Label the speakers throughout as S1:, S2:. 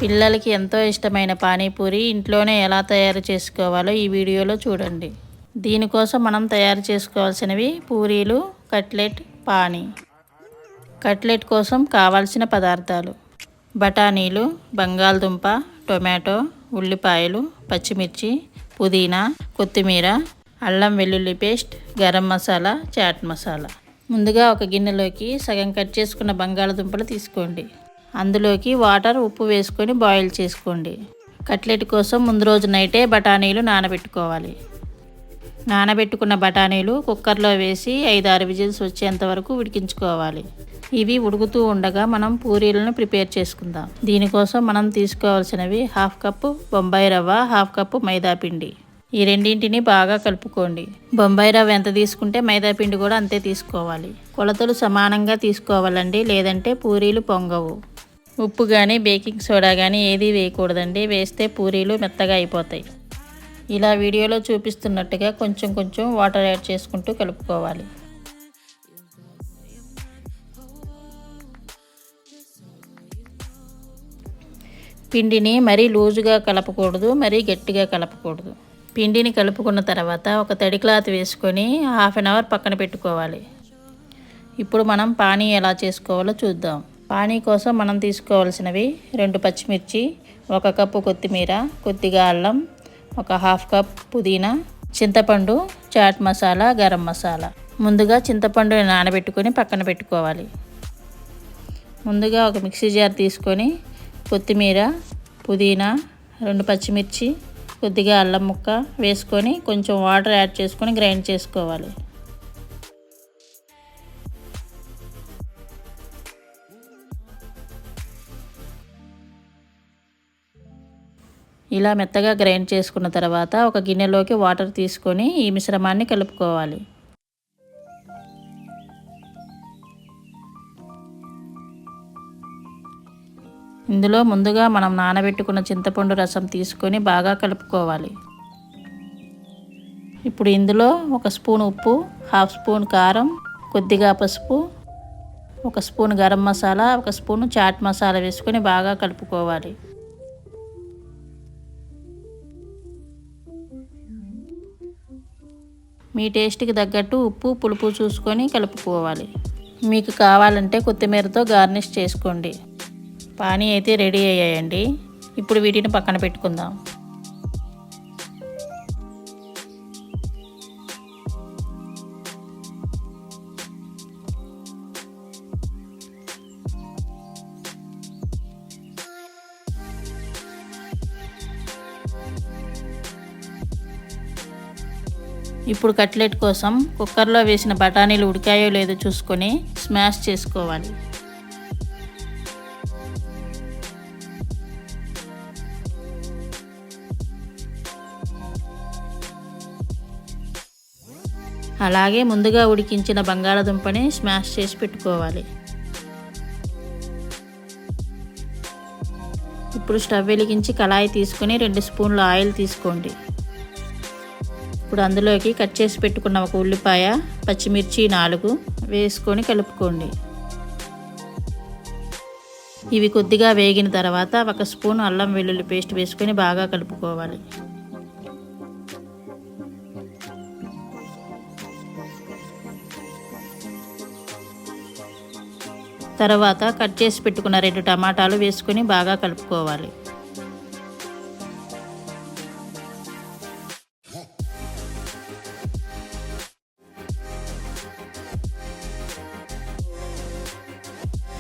S1: పిల్లలకి ఎంతో ఇష్టమైన పానీపూరి ఇంట్లోనే ఎలా తయారు చేసుకోవాలో ఈ వీడియోలో చూడండి. దీనికోసం మనం తయారు చేసుకోవాల్సినవి పూరీలు, కట్లెట్, పానీ. కట్లెట్ కోసం కావాల్సిన పదార్థాలు: బఠానీలు, బంగాళదుంప, టొమాటో, ఉల్లిపాయలు, పచ్చిమిర్చి, పుదీనా, కొత్తిమీర, అల్లం వెల్లుల్లి పేస్ట్, గరం మసాలా, చాట్ మసాలా. ముందుగా ఒక గిన్నెలోకి సగం కట్ చేసుకున్న బంగాళదుంపలు తీసుకోండి. అందులోకి వాటర్, ఉప్పు వేసుకొని బాయిల్ చేసుకోండి. కట్లెట్ కోసం ముందు రోజు నైటే బఠానీలు నానబెట్టుకోవాలి. నానబెట్టుకున్న బఠానీలు కుక్కర్లో వేసి 5-6 విజిల్స్ వచ్చేంత వరకు ఉడికించుకోవాలి. ఇవి ఉడుకుతూ ఉండగా మనం పూరీలను ప్రిపేర్ చేసుకుందాం. దీనికోసం మనం తీసుకోవాల్సినవి 1/2 కప్పు బొంబాయి రవ్వ, 1/2 కప్పు మైదా పిండి. ఈ రెండింటిని బాగా కలుపుకోండి. బొంబాయి రవ్వ ఎంత తీసుకుంటే మైదా పిండి కూడా అంతే తీసుకోవాలి. కొలతలు సమానంగా తీసుకోవాలండి, లేదంటే పూరీలు పొంగవు. ఉప్పు కానీ బేకింగ్ సోడా కానీ ఏది వేయకూడదండి, వేస్తే పూరీలు మెత్తగా అయిపోతాయి. ఇలా వీడియోలో చూపిస్తున్నట్టుగా కొంచెం కొంచెం వాటర్ యాడ్ చేసుకుంటూ కలుపుకోవాలి. పిండిని మరీ లూజుగా కలపకూడదు, మరీ గట్టిగా కలపకూడదు. పిండిని కలుపుకున్న తర్వాత ఒక తడి క్లాత్ వేసుకొని 1/2 అవర్ పక్కన పెట్టుకోవాలి. ఇప్పుడు మనం పానీ ఎలా చేసుకోవాలో చూద్దాం. పానీ కోసం మనం తీసుకోవాల్సినవి 2 పచ్చిమిర్చి, 1 కప్పు కొత్తిమీర, కొద్దిగా అల్లం, ఒక 1/2 కప్ పుదీనా, చింతపండు, చాట్ మసాలా, గరం మసాలా. ముందుగా చింతపండుని నానబెట్టుకొని పక్కన పెట్టుకోవాలి. ముందుగా ఒక మిక్సీ జార్ తీసుకొని కొత్తిమీర, పుదీనా, 2 పచ్చిమిర్చి, కొద్దిగా అల్లం ముక్క వేసుకొని కొంచెం వాటర్ యాడ్ చేసుకొని గ్రైండ్ చేసుకోవాలి. ఇలా మెత్తగా గ్రైండ్ చేసుకున్న తర్వాత ఒక గిన్నెలోకి వాటర్ తీసుకొని ఈ మిశ్రమాన్ని కలుపుకోవాలి. ఇందులో ముందుగా మనం నానబెట్టుకున్న చింతపండు రసం తీసుకొని బాగా కలుపుకోవాలి. ఇప్పుడు ఇందులో 1 స్పూన్ ఉప్పు, 1/2 స్పూన్ కారం, కొద్దిగా పసుపు, 1 స్పూన్ గరం మసాలా, 1 స్పూన్ చాట్ మసాలా వేసుకొని బాగా కలుపుకోవాలి. మీ టేస్ట్కి తగ్గట్టు ఉప్పు, పులుపు చూసుకొని కలుపుకోవాలి. మీకు కావాలంటే కొత్తిమీరతో గార్నిష్ చేసుకోండి. పానీ అయితే రెడీ అయ్యాయండి. ఇప్పుడు వీటిని పక్కన పెట్టుకుందాం. ఇప్పుడు కట్లెట్ కోసం కుక్కర్లో వేసిన బఠానీలు ఉడికాయో లేదో చూసుకొని స్మాష్ చేసుకోవాలి. అలాగే ముందుగా ఉడికించిన బంగాళదుంపని స్మాష్ చేసి పెట్టుకోవాలి. ఇప్పుడు స్టవ్ వెలిగించి కళాయి తీసుకొని 2 స్పూన్ల ఆయిల్ తీసుకోండి. ఇప్పుడు అందులోకి కట్ చేసి పెట్టుకున్న 1 ఉల్లిపాయ, పచ్చిమిర్చి 4 వేసుకొని కలుపుకోండి. ఇవి కొద్దిగా వేగిన తర్వాత 1 స్పూన్ అల్లం వెల్లుల్లి పేస్ట్ వేసుకొని బాగా కలుపుకోవాలి. తర్వాత కట్ చేసి పెట్టుకున్న 2 టమాటాలు వేసుకొని బాగా కలుపుకోవాలి.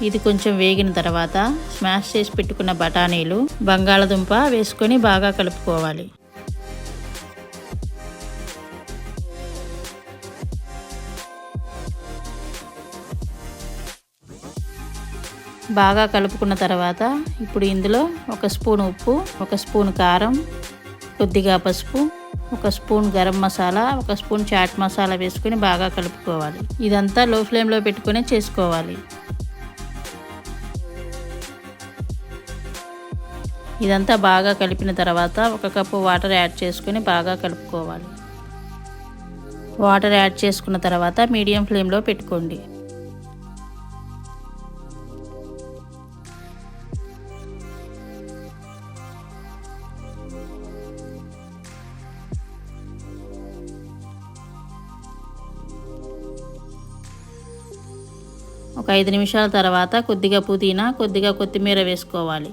S1: ఇది కొంచెం వేగిన తర్వాత స్మాష్ చేసి పెట్టుకున్న బఠానీలు, బంగాళదుంప వేసుకొని బాగా కలుపుకోవాలి. బాగా కలుపుకున్న తర్వాత ఇప్పుడు ఇందులో 1 స్పూన్ ఉప్పు, 1 స్పూన్ కారం, కొద్దిగా పసుపు, 1 స్పూన్ గరం మసాలా, 1 స్పూన్ చాట్ మసాలా వేసుకొని బాగా కలుపుకోవాలి. ఇదంతా లో ఫ్లేమ్లో పెట్టుకొని చేసుకోవాలి. ఇదంతా బాగా కలిపిన తర్వాత 1 కప్పు వాటర్ యాడ్ చేసుకొని బాగా కలుపుకోవాలి. వాటర్ యాడ్ చేసుకున్న తర్వాత మీడియం ఫ్లేమ్లో పెట్టుకోండి. ఒక 5 నిమిషాల తర్వాత కొద్దిగా పుదీనా, కొద్దిగా కొత్తిమీర వేసుకోవాలి.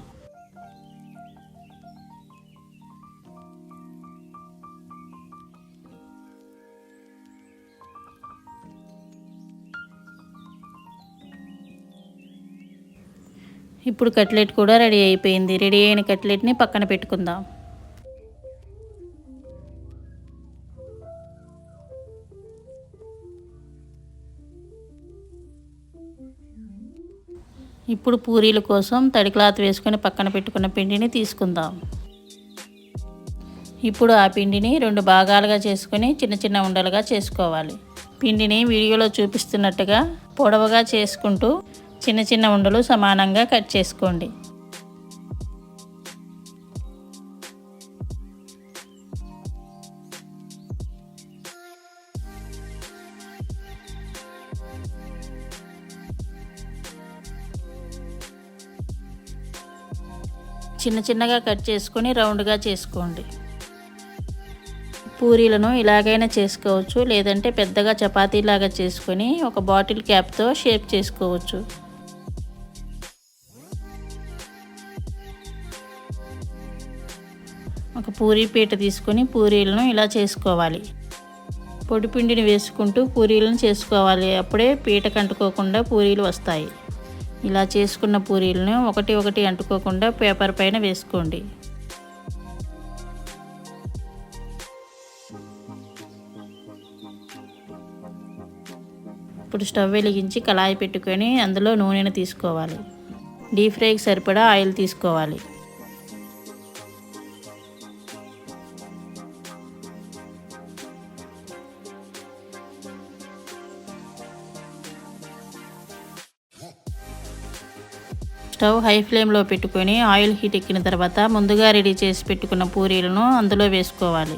S1: ఇప్పుడు కట్లెట్ కూడా రెడీ అయిపోయింది. రెడీ అయిన కట్లెట్ని పక్కన పెట్టుకుందాం. ఇప్పుడు పూరీల కోసం తడి క్లాత్ వేసుకొని పక్కన పెట్టుకున్న పిండిని తీసుకుందాం. ఇప్పుడు ఆ పిండిని 2 భాగాలుగా చేసుకొని చిన్న చిన్న ఉండలుగా చేసుకోవాలి. పిండిని వీడియోలో చూపిస్తున్నట్టుగా పొడవుగా చేసుకుంటూ చిన్న చిన్న ఉండలు సమానంగా కట్ చేసుకోండి. చిన్న చిన్నగా కట్ చేసుకొని రౌండ్గా చేసుకోండి. పూరీలను ఇలాగైనా చేసుకోవచ్చు, లేదంటే పెద్దగా చపాతీలాగా చేసుకొని ఒక బాటిల్ క్యాప్తో షేప్ చేసుకోవచ్చు. ఒక పూరీ పీట తీసుకొని పూరీలను ఇలా చేసుకోవాలి. పొడి పిండిని వేసుకుంటూ పూరీలను చేసుకోవాలి. అప్పుడే పీటకు అంటుకోకుండా పూరీలు వస్తాయి. ఇలా చేసుకున్న పూరీలను ఒకటి ఒకటి అంటుకోకుండా పేపర్ పైన వేసుకోండి. ఇప్పుడు స్టవ్ వెలిగించి కళాయి పెట్టుకొని అందులో నూనెను తీసుకోవాలి. డీప్ ఫ్రైకి సరిపడా ఆయిల్ తీసుకోవాలి. స్టవ్ హై ఫ్లేమ్లో పెట్టుకొని ఆయిల్ హీట్ ఎక్కిన తర్వాత ముందుగా రెడీ చేసి పెట్టుకున్న పూరీలను అందులో వేసుకోవాలి.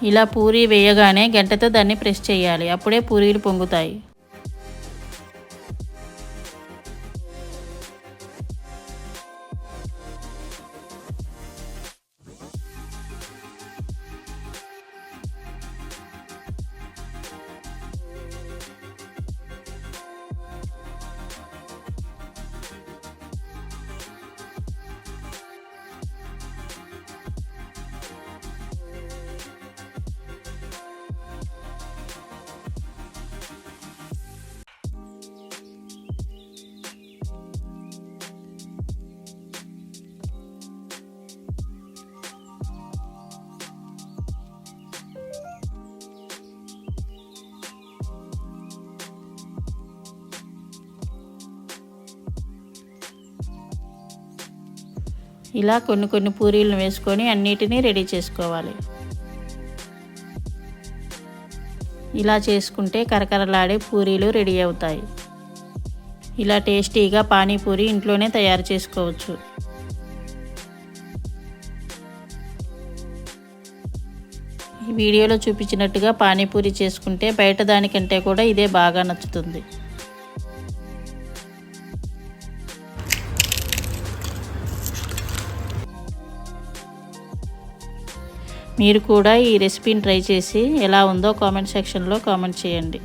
S1: ఇలా పూరీ వేయగానే గంటెతో దాన్ని ప్రెస్ చేయాలి. అప్పుడే పూరీలు పొంగుతాయి. ఇలా కొన్ని పూరీలను వేసుకొని అన్నిటినీ రెడీ చేసుకోవాలి. ఇలా చేసుకుంటే కరకరలాడే పూరీలు రెడీ అవుతాయి. ఇలా టేస్టీగా పానీపూరి ఇంట్లోనే తయారు చేసుకోవచ్చు. ఈ వీడియోలో చూపించినట్టుగా పానీపూరి చేసుకుంటే బయట దానికంటే కూడా ఇదే బాగా నచ్చుతుంది. మీరు కూడా ఈ రెసిపీని ట్రై చేసి ఎలా ఉందో కామెంట్ సెక్షన్లో కామెంట్ చేయండి.